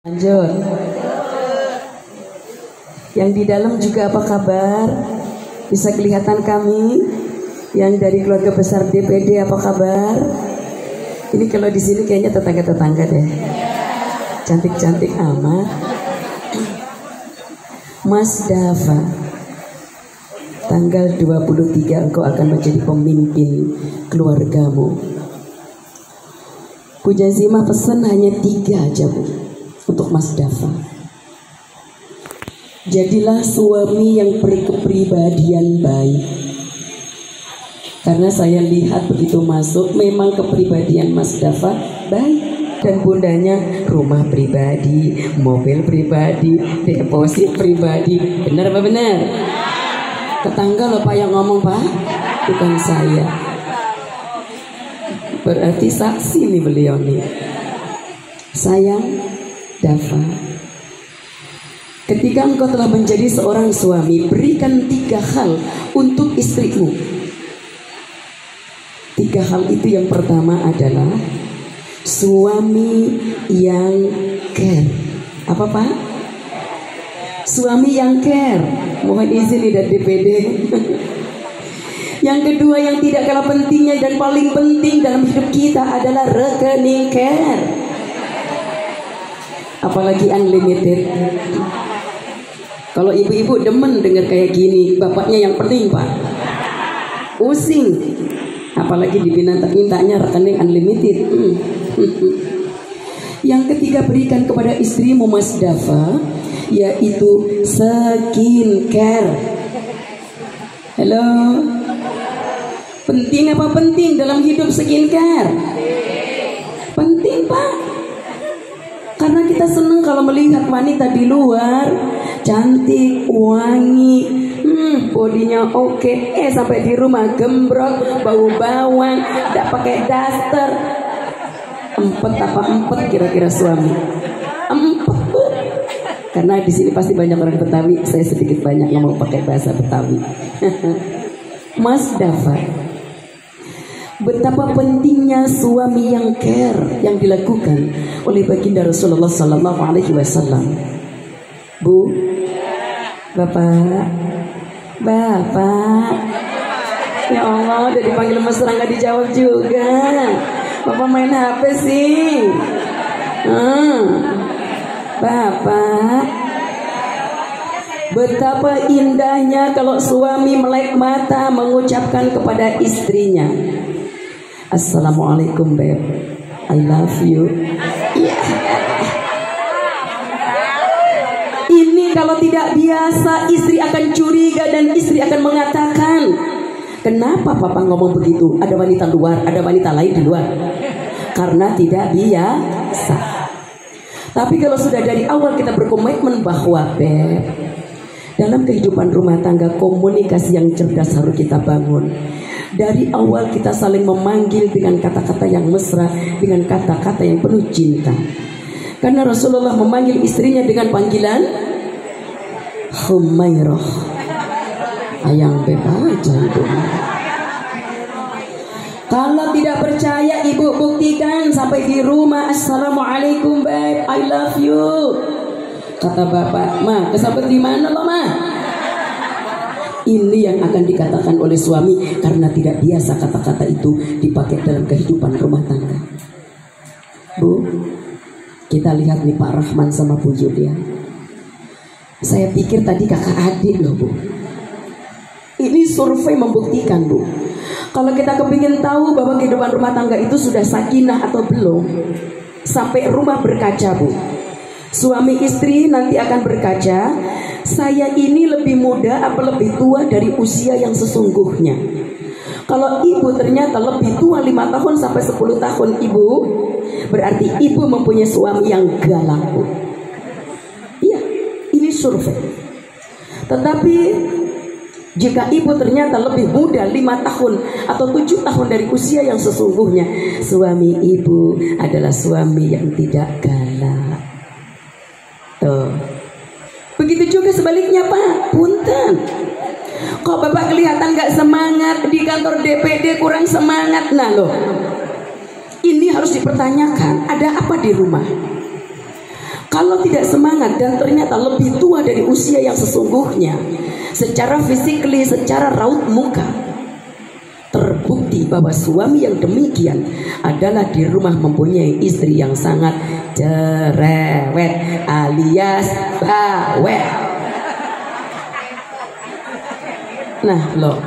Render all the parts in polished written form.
Lanjut. Yang di dalam juga apa kabar? Bisa kelihatan kami? Yang dari keluarga besar DPD apa kabar? Ini kalau di sini kayaknya tetangga-tetangga deh. Cantik-cantik amat. Mas Dava, tanggal 23 engkau akan menjadi pemimpin keluargamu. Bu Jazimah pesan hanya 3 aja Bu untuk Mas Dava. Jadilah suami yang berkepribadian baik. Karena saya lihat begitu masuk, memang kepribadian Mas Dava baik. Dan bundanya rumah pribadi, mobil pribadi, deposit pribadi. Benar apa benar? Tetangga loh Pak yang ngomong Pak, bukan saya. Berarti saksi nih beliau nih. Sayang Dava, ketika engkau telah menjadi seorang suami, berikan 3 hal untuk istrimu. 3 hal itu, yang pertama adalah suami yang care. Apa Pak? Suami yang care. Mohon izin nih dari DPD. Yang kedua yang tidak kalah pentingnya dan paling penting dalam hidup kita adalah rekening care. Apalagi unlimited. Kalau ibu-ibu demen dengar kayak gini, bapaknya yang penting Pak, pusing. Apalagi mintanya rekening unlimited. Yang ketiga, berikan kepada istrimu Mas Dava, yaitu skincare. Halo, penting apa penting dalam hidup skincare? Penting Pak. Karena kita senang kalau melihat wanita di luar cantik, wangi, bodinya oke, sampai di rumah gembrot, bau bawang, tidak pakai daster. Empet apa empet kira-kira suami? Empet Bu. Karena di sini pasti banyak orang Betawi, saya sedikit banyak yang mau pakai bahasa Betawi. Mas Dava, betapa pentingnya suami yang care yang dilakukan oleh baginda Rasulullah Sallallahu Alaihi Wasallam. Bu, Bapak, ya Allah, udah dipanggil mesra nggak dijawab juga. Bapak main HP sih. Bapak, betapa indahnya kalau suami melek mata mengucapkan kepada istrinya, Assalamualaikum Beb, I love you. Ini kalau tidak biasa, istri akan curiga dan istri akan mengatakan, kenapa Papa ngomong begitu? Ada wanita luar, ada wanita lain di luar. Karena tidak biasa. Tapi kalau sudah dari awal kita berkomitmen bahwa Beb, dalam kehidupan rumah tangga komunikasi yang cerdas harus kita bangun. Dari awal kita saling memanggil dengan kata-kata yang mesra, dengan kata-kata yang penuh cinta. Karena Rasulullah memanggil istrinya dengan panggilan Humairah. Ayang Beb aja itu. Kalau tidak percaya, ibu buktikan sampai di rumah, Assalamualaikum Beb, I love you. Kata bapak, Ma, kesambet di mana lo Ma? Ini yang akan dikatakan oleh suami karena tidak biasa kata-kata itu dipakai dalam kehidupan rumah tangga. Bu, kita lihat nih Pak Rahman sama Bu Julia. Saya pikir tadi kakak adik loh Bu. Ini survei membuktikan Bu, kalau kita kepingin tahu bahwa kehidupan rumah tangga itu sudah sakinah atau belum, sampai rumah berkaca Bu. Suami istri nanti akan berkaca, saya ini lebih muda apa lebih tua dari usia yang sesungguhnya. Kalau ibu ternyata lebih tua 5 tahun sampai 10 tahun ibu, berarti ibu mempunyai suami yang galak Bu. Iya, ini survei. Tetapi jika ibu ternyata lebih muda 5 tahun atau 7 tahun dari usia yang sesungguhnya, suami ibu adalah suami yang tidak galak. Tuh. Begitu juga sebaliknya Pak, punten. Kok Bapak kelihatan gak semangat di kantor DPD, kurang semangat. Nah loh, ini harus dipertanyakan, ada apa di rumah? Kalau tidak semangat dan ternyata lebih tua dari usia yang sesungguhnya, secara fisikly, secara raut muka, terbukti bahwa suami yang demikian adalah di rumah mempunyai istri yang sangat cerewet alias bawel. Nah loh,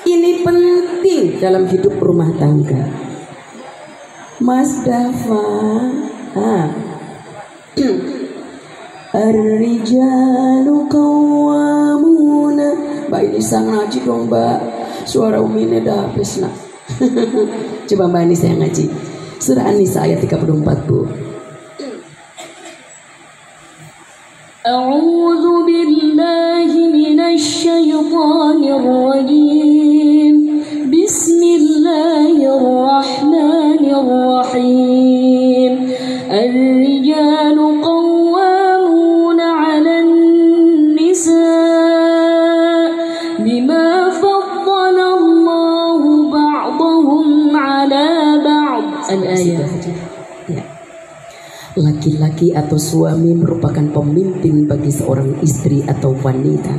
ini penting dalam hidup rumah tangga. Mas Dafa, Ar-rijalu qawwamuna. Mbak ini sang ngaji dong Mbak, suara Umi ini dah habis nak. Coba Mbak ini saya ngaji surah An-Nisa ayat 34 Bu. A'udzu billahi minasy syaithanir rajim. Bismillahirrahmanirrahim. Ar-rijalu qawwamuna 'alan nisa' bima faddala Allahu ba'dahum 'ala ba'd. Al-ayat. Laki-laki atau suami merupakan pemimpin bagi seorang istri atau wanita.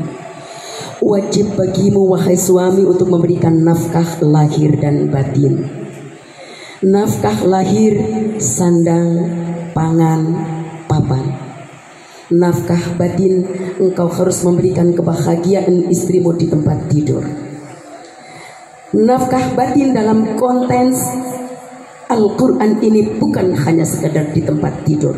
Wajib bagimu wahai suami untuk memberikan nafkah lahir dan batin. Nafkah lahir, sandang, pangan, papan. Nafkah batin, engkau harus memberikan kebahagiaan istrimu di tempat tidur. Nafkah batin dalam konteks Al-Quran ini bukan hanya sekedar di tempat tidur.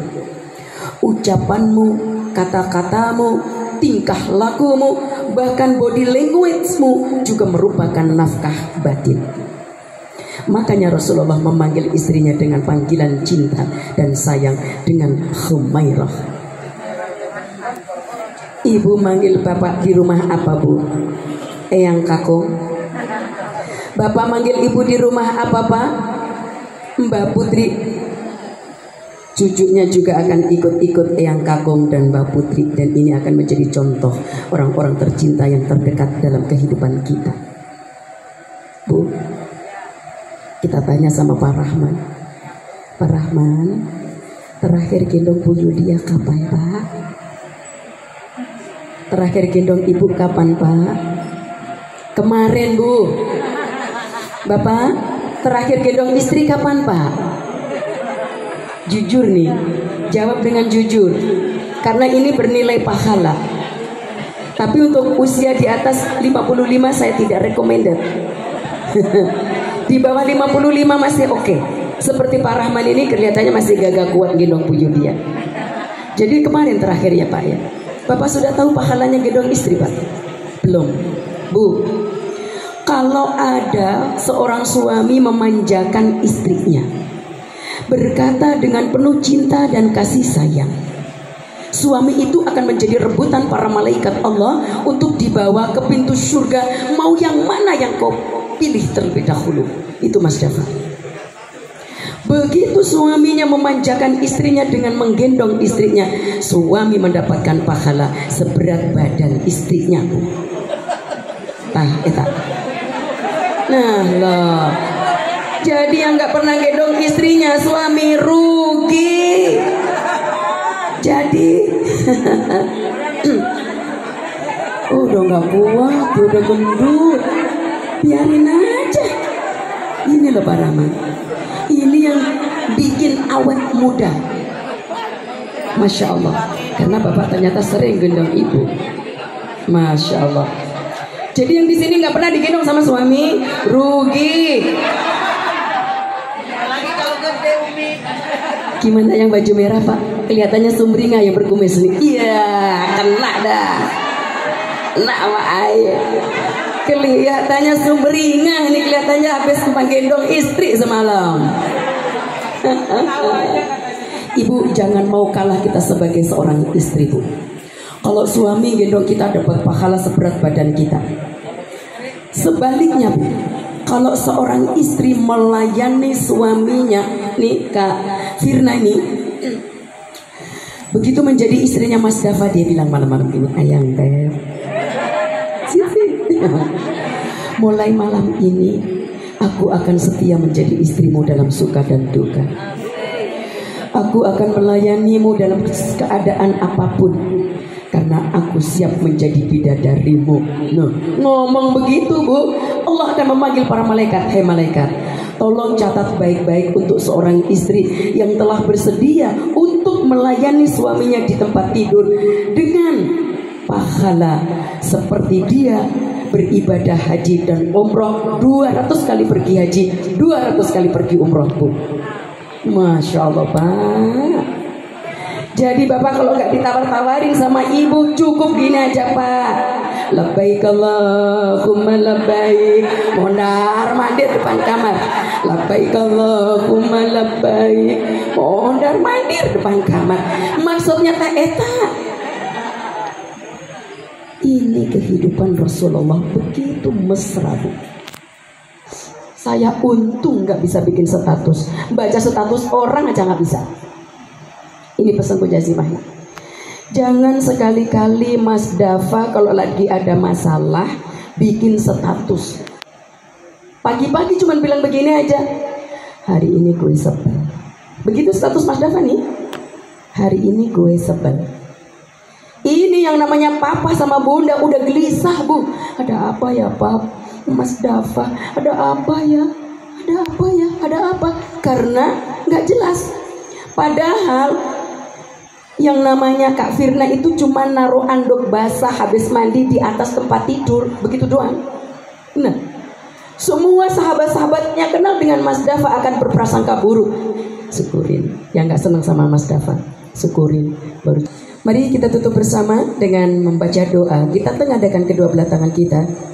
Ucapanmu, kata-katamu, tingkah lakumu, bahkan body language-mu juga merupakan nafkah batin. Makanya Rasulullah memanggil istrinya dengan panggilan cinta dan sayang dengan Humairah. Ibu manggil bapak di rumah apa Bu? Eyang Kakung. Bapak manggil ibu di rumah apa Pak? Mbak Putri. Cucunya juga akan ikut-ikut Eyang Kakung dan Mbak Putri. Dan ini akan menjadi contoh orang-orang tercinta yang terdekat dalam kehidupan kita. Bu, kita tanya sama Pak Rahman. Pak Rahman, terakhir gendong Bu Yulia kapan Pak? Terakhir gendong ibu kapan Pak? Kemarin Bu. Bapak, terakhir gendong istri kapan Pak? Jujur nih, jawab dengan jujur, karena ini bernilai pahala. Tapi untuk usia di atas 55 saya tidak recommended. Di bawah 55 masih oke. Seperti Pak Rahman ini kelihatannya masih gagah kuat gendong Bu Yulia. Jadi kemarin terakhir ya Pak ya. Bapak sudah tahu pahalanya gendong istri Pak? Belum. Bu, kalau ada seorang suami memanjakan istrinya, berkata dengan penuh cinta dan kasih sayang, suami itu akan menjadi rebutan para malaikat Allah untuk dibawa ke pintu surga. Mau yang mana yang kau pilih terlebih dahulu? Itu Mas Dafa. Begitu suaminya memanjakan istrinya dengan menggendong istrinya, suami mendapatkan pahala seberat badan istrinya. Nah loh, jadi yang nggak pernah gendong istrinya suami rugi. Jadi udah nggak kuat, udah gendut, biarin aja. Ini loh Pak Rahman, ini yang bikin awet muda. Masya Allah, karena Bapak ternyata sering gendong ibu. Masya Allah. Jadi yang di sini nggak pernah digendong sama suami, rugi. Gimana yang baju merah Pak? Kelihatannya sumringah yang berkumis nih. Iya, kena dah. Kena sama air. Kelihatannya sumringah nih, kelihatannya habis menggendong istri semalam. Ibu jangan mau kalah kita sebagai seorang istri Bu. Kalau suami gendong kita dapat pahala seberat badan kita. Sebaliknya Bu, kalau seorang istri melayani suaminya, nih Kak Firna ini, begitu menjadi istrinya Mas Dafa, dia bilang malam-malam ini, Ayang Teh, mulai malam ini aku akan setia menjadi istrimu dalam suka dan duka. Aku akan melayanimu dalam keadaan apapun, karena aku siap menjadi bidadarimu. Nah, ngomong begitu Bu, Allah akan memanggil para malaikat. Hei malaikat, tolong catat baik-baik untuk seorang istri yang telah bersedia untuk melayani suaminya di tempat tidur dengan pahala seperti dia beribadah haji dan umroh 200 kali pergi haji, 200 kali pergi umroh Bu. Masya Allah Pak. Jadi Bapak kalau nggak ditawar-tawarin sama ibu, cukup gini aja Pak. Labbaik Allahumma labbaik. Mondar mandir depan kamar. Labbaik Allahumma labbaik. Mondar mandir depan kamar. Maksudnya tak eta. Ini kehidupan Rasulullah begitu mesra Bu. Saya untung nggak bisa bikin status. Baca status orang aja nggak bisa. Ini pesanku jazimahnya. Jangan sekali-kali Mas Dafa kalau lagi ada masalah bikin status. Pagi-pagi cuma bilang begini aja, hari ini gue sebel. Begitu status Mas Dafa nih, hari ini gue sebel. Ini yang namanya papa sama bunda udah gelisah Bu. Ada apa ya Pap? Mas Dafa, ada apa ya? Ada apa ya? Ada apa? Karena nggak jelas. Padahal yang namanya Kak Firna itu cuma naruh anduk basah habis mandi di atas tempat tidur, begitu doang. Nah, semua sahabat-sahabatnya kenal dengan Mas Dafa akan berprasangka buruk. Syukurin. Yang nggak senang sama Mas Dafa, syukurin. Baru. Mari kita tutup bersama dengan membaca doa. Kita tengadakan kedua belah tangan kita.